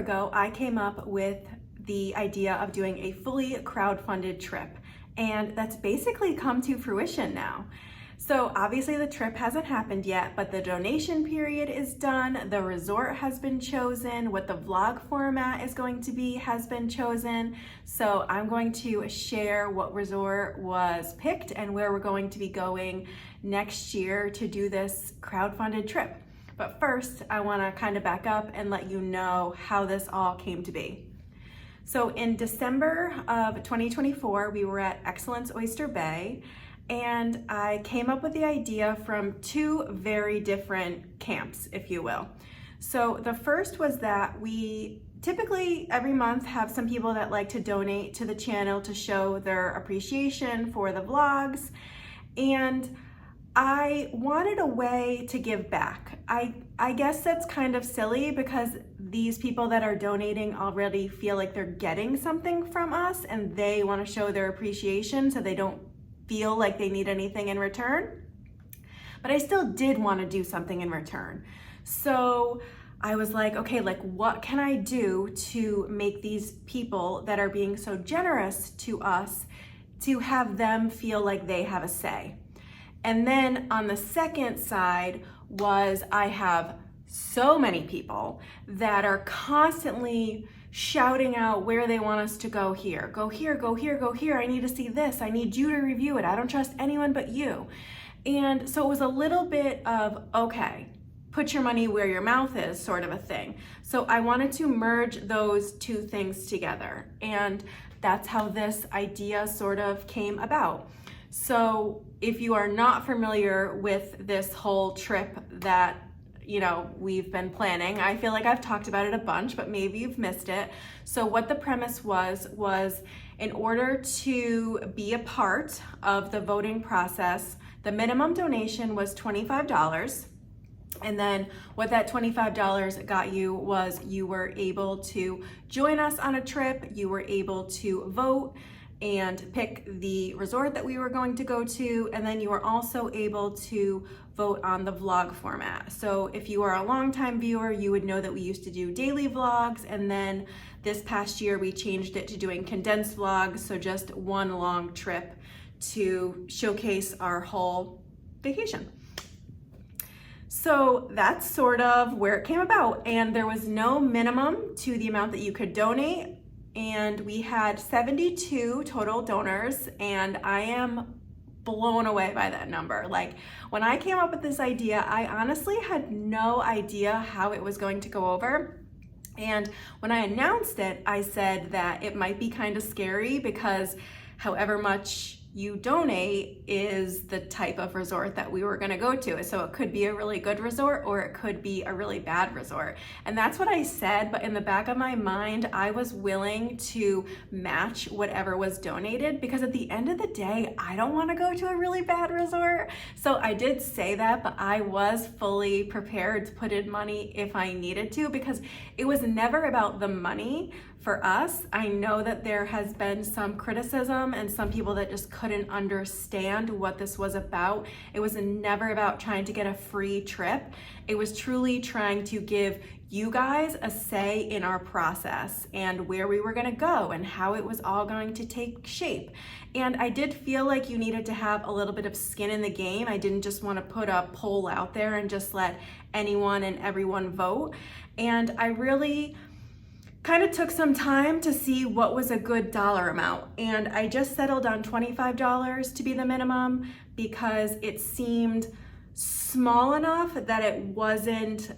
ago, I came up with the idea of doing a fully crowdfunded trip, and that's basically come to fruition now. So obviously the trip hasn't happened yet, but the donation period is done, the resort has been chosen, what the vlog format is going to be has been chosen. So I'm going to share what resort was picked and where we're going to be going next year to do this crowdfunded trip. But first, I wanna kind of back up and let you know how this all came to be. So in December of 2024, we were at Excellence Oyster Bay, and I came up with the idea from two very different camps, if you will. So the first was that we typically every month have some people that like to donate to the channel to show their appreciation for the vlogs, and I wanted a way to give back. I guess that's kind of silly because these people that are donating already feel like they're getting something from us and they want to show their appreciation so they don't feel like they need anything in return. But I still did want to do something in return. So I was like, okay, like what can I do to make these people that are being so generous to us, to have them feel like they have a say? And then on the second side was I have so many people that are constantly shouting out where they want us to go here. Go here, go here, go here. I need to see this. I need you to review it. I don't trust anyone but you. And so it was a little bit of, okay, put your money where your mouth is sort of a thing. So I wanted to merge those two things together. And that's how this idea sort of came about. So if you are not familiar with this whole trip that we've been planning, I feel like I've talked about it a bunch, but maybe you've missed it. So what the premise was in order to be a part of the voting process, the minimum donation was $25. And then what that $25 got you was you were able to join us on a trip, you were able to vote and pick the resort that we were going to go to, and then you were also able to vote on the vlog format. So if you are a longtime viewer, you would know that we used to do daily vlogs, and then this past year we changed it to doing condensed vlogs, so just one long trip to showcase our whole vacation. So that's sort of where it came about, and there was no minimum to the amount that you could donate. And we had 72 total donors, and I am blown away by that number. Like, when I came up with this idea, I honestly had no idea how it was going to go over. And when I announced it, I said that it might be kind of scary because however much you donate is the type of resort that we were gonna go to. So it could be a really good resort or it could be a really bad resort. And that's what I said, but in the back of my mind, I was willing to match whatever was donated because at the end of the day, I don't wanna go to a really bad resort. So I did say that, but I was fully prepared to put in money if I needed to because it was never about the money. For us, I know that there has been some criticism and some people that just couldn't understand what this was about. It was never about trying to get a free trip. It was truly trying to give you guys a say in our process and where we were gonna go and how it was all going to take shape. And I did feel like you needed to have a little bit of skin in the game. I didn't just wanna put a poll out there and just let anyone and everyone vote. And I really kind of took some time to see what was a good dollar amount, and I just settled on $25 to be the minimum because it seemed small enough that it wasn't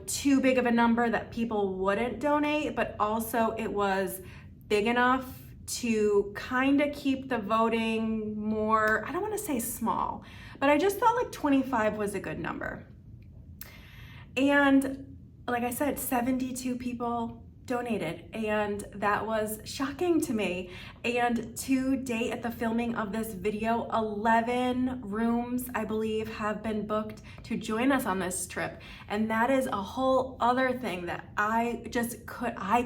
too big of a number that people wouldn't donate, but also it was big enough to kind of keep the voting more, I don't want to say small, but I just felt like 25 was a good number. And like I said, 72 people donated, and that was shocking to me. And to date, at the filming of this video, 11 rooms, I believe, have been booked to join us on this trip. And that is a whole other thing that I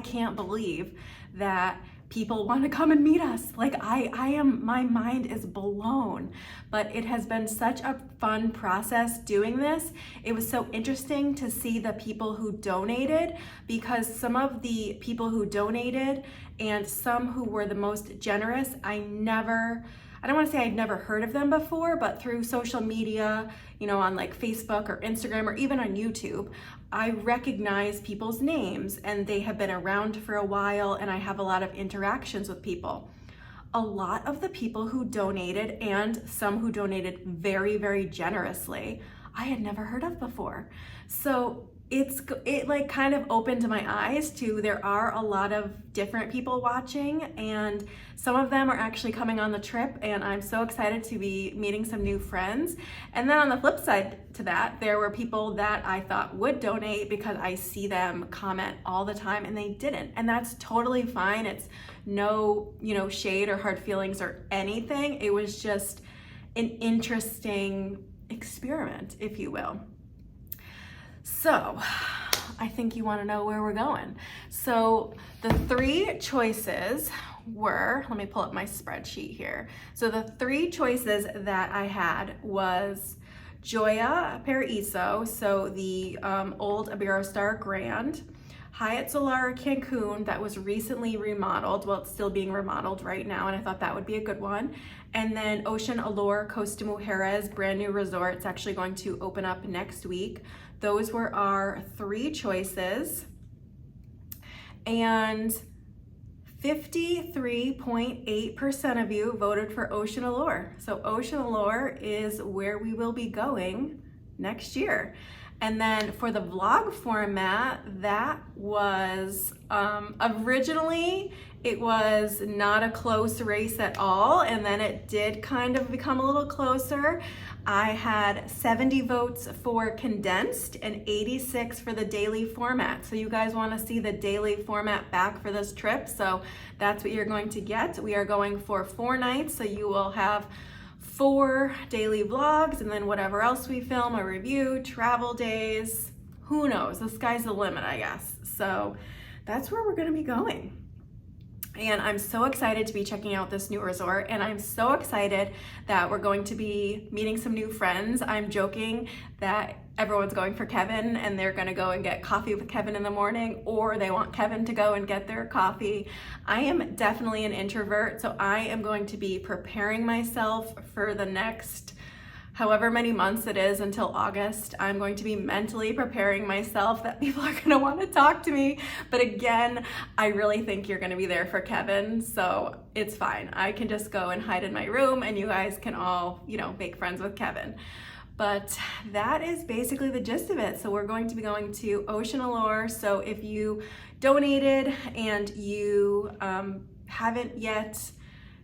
can't believe that people want to come and meet us. Like my mind is blown, but it has been such a fun process doing this. It was so interesting to see the people who donated, because some of the people who donated and some who were the most generous, I don't want to say I'd never heard of them before, but through social media, on like Facebook or Instagram or even on YouTube, I recognize people's names and they have been around for a while, and I have a lot of interactions with people. A lot of the people who donated, and some who donated very, very generously, I had never heard of before. So it like kind of opened my eyes to, there are a lot of different people watching, and some of them are actually coming on the trip, and I'm so excited to be meeting some new friends. And then on the flip side to that, there were people that I thought would donate because I see them comment all the time, and they didn't. And that's totally fine. It's no, shade or hard feelings or anything. It was just an interesting experiment, if you will. So I think you want to know where we're going. So the 3 choices were, let me pull up my spreadsheet here. So the 3 choices that I had was Joya Paraíso, so the old Iberostar Grand, Hyatt Solara Cancun, that was recently remodeled. Well, it's still being remodeled right now, and I thought that would be a good one. And then Ocean Allure Costa Mujeres, brand new resort. It's actually going to open up next week. Those were our 3 choices. And 53.8% of you voted for Ocean Allure. So Ocean Allure is where we will be going next year. And then for the vlog format, that was originally, it was not a close race at all, and then it did kind of become a little closer. I had 70 votes for condensed and 86 for the daily format. So you guys want to see the daily format back for this trip, so that's what you're going to get. We are going for 4 nights, so you will have 4 daily vlogs, and then whatever else we film, a review, travel days, who knows, the sky's the limit, I guess. So that's where we're gonna be going. And I'm so excited to be checking out this new resort, and I'm so excited that we're going to be meeting some new friends. I'm joking that everyone's going for Kevin, and they're gonna go and get coffee with Kevin in the morning, or they want Kevin to go and get their coffee. I am definitely an introvert, so I am going to be preparing myself for the next however many months it is until August. I'm going to be mentally preparing myself that people are gonna wanna talk to me. But again, I really think you're gonna be there for Kevin, so it's fine. I can just go and hide in my room, and you guys can all, make friends with Kevin. But that is basically the gist of it. So we're going to be going to Ocean Allure. So if you donated and you haven't yet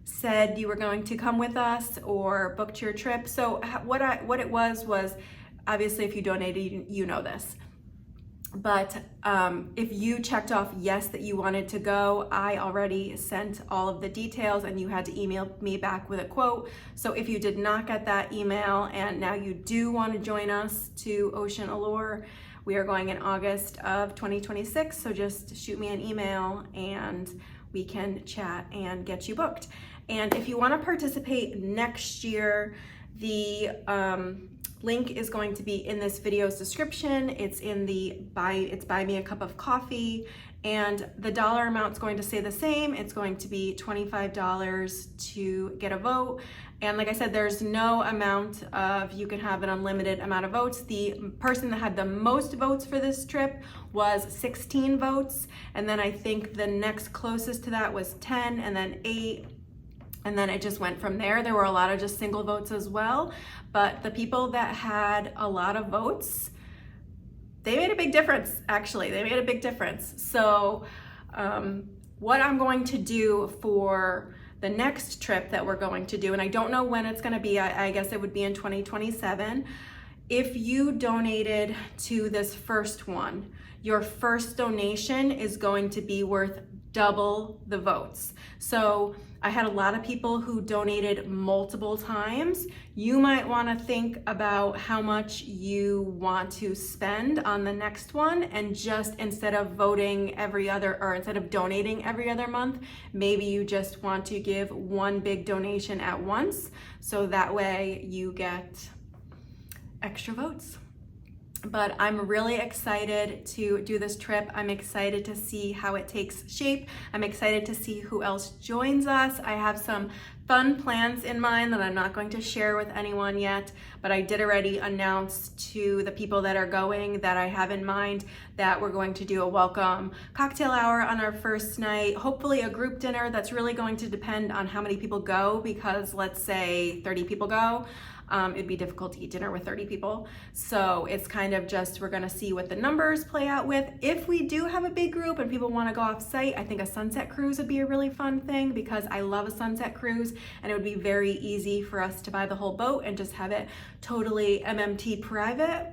said you were going to come with us or booked your trip. So what it was obviously, if you donated, you know this. But if you checked off yes that you wanted to go, I already sent all of the details, and you had to email me back with a quote. So if you did not get that email and now you do want to join us to Ocean Allure, we are going in August of 2026. So just shoot me an email and we can chat and get you booked. And if you want to participate next year, the link is going to be in this video's description. It's in the buy me a cup of coffee, and the dollar amount is going to stay the same. It's going to be $25 to get a vote. And like I said, there's no amount of, you can have an unlimited amount of votes. The person that had the most votes for this trip was 16 votes. And then I think the next closest to that was 10, and then 8. And then it just went from there. There were a lot of just single votes as well. But the people that had a lot of votes, they made a big difference, actually. They made a big difference. So what I'm going to do for the next trip that we're going to do, and I don't know when it's gonna be, I guess it would be in 2027. If you donated to this first one, your first donation is going to be worth double the votes. So I had a lot of people who donated multiple times. You might want to think about how much you want to spend on the next one, and just instead of voting every other, or instead of donating every other month, maybe you just want to give one big donation at once, so that way you get extra votes. But I'm really excited to do this trip. I'm excited to see how it takes shape. I'm excited to see who else joins us. I have some fun plans in mind that I'm not going to share with anyone yet, but I did already announce to the people that are going that I have in mind that we're going to do a welcome cocktail hour on our first night, hopefully a group dinner. That's really going to depend on how many people go, because let's say 30 people go. It'd be difficult to eat dinner with 30 people. So it's kind of just, we're gonna see what the numbers play out with. If we do have a big group and people wanna go off site, I think a sunset cruise would be a really fun thing, because I love a sunset cruise, and it would be very easy for us to buy the whole boat and just have it totally MMT private.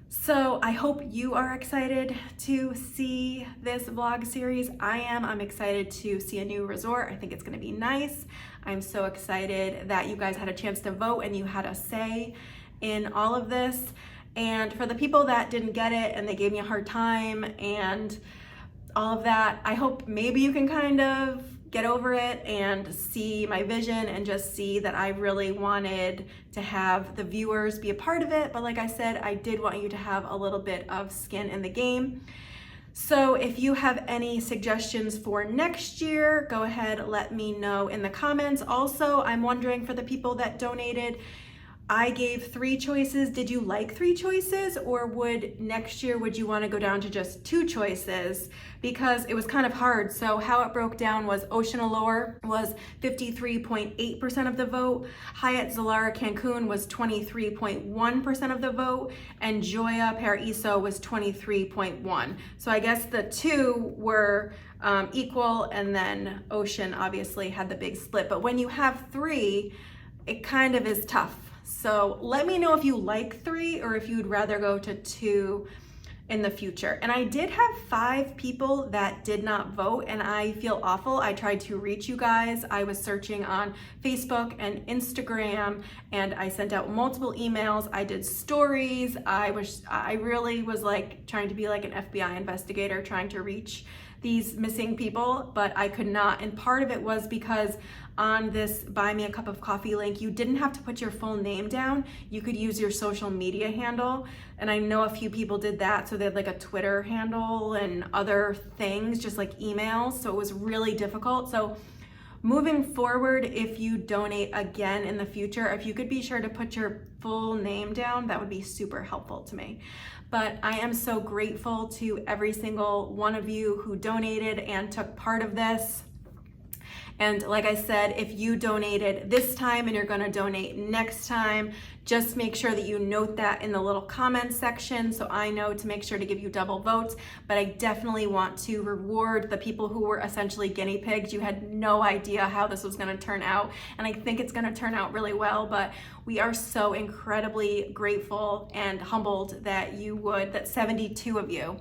So I hope you are excited to see this vlog series. I am. I'm excited to see a new resort. I think it's gonna be nice. I'm so excited that you guys had a chance to vote and you had a say in all of this. And for the people that didn't get it and they gave me a hard time and all of that, I hope maybe you can kind of get over it and see my vision and just see that I really wanted to have the viewers be a part of it. But like I said, I did want you to have a little bit of skin in the game. So if you have any suggestions for next year, go ahead, let me know in the comments. Also, I'm wondering, for the people that donated, I gave 3 choices. Did you like 3 choices, or would next year, would you want to go down to just 2 choices? Because it was kind of hard. So how it broke down was Ocean Allure was 53.8% of the vote, Hyatt Zilara Cancun was 23.1% of the vote, and Joya Paraíso was 23.1%. So I guess the 2 were equal, and then Ocean obviously had the big split. But when you have 3, it kind of is tough. So let me know if you like 3 or if you'd rather go to 2 in the future. And I did have 5 people that did not vote, and I feel awful. I tried to reach you guys. I was searching on Facebook and Instagram, and I sent out multiple emails. I did stories. I really was like trying to be like an FBI investigator, trying to reach these missing people, but I could not. And part of it was because on this Buy Me a Cup of Coffee link, you didn't have to put your full name down. You could use your social media handle. And I know a few people did that. So they had like a Twitter handle and other things, just like emails. So it was really difficult. So moving forward, if you donate again in the future, if you could be sure to put your full name down, that would be super helpful to me. But I am so grateful to every single one of you who donated and took part of this. And like I said, if you donated this time and you're gonna donate next time, just make sure that you note that in the little comment section so I know to make sure to give you double votes. But I definitely want to reward the people who were essentially guinea pigs. You had no idea how this was gonna turn out, and I think it's gonna turn out really well, but we are so incredibly grateful and humbled that 72 of you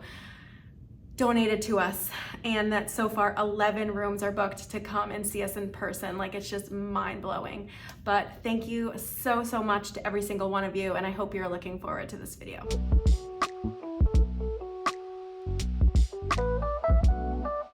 donated to us, and that so far 11 rooms are booked to come and see us in person. Like, it's just mind-blowing. But thank you so much to every single one of you, and I hope you're looking forward to this video.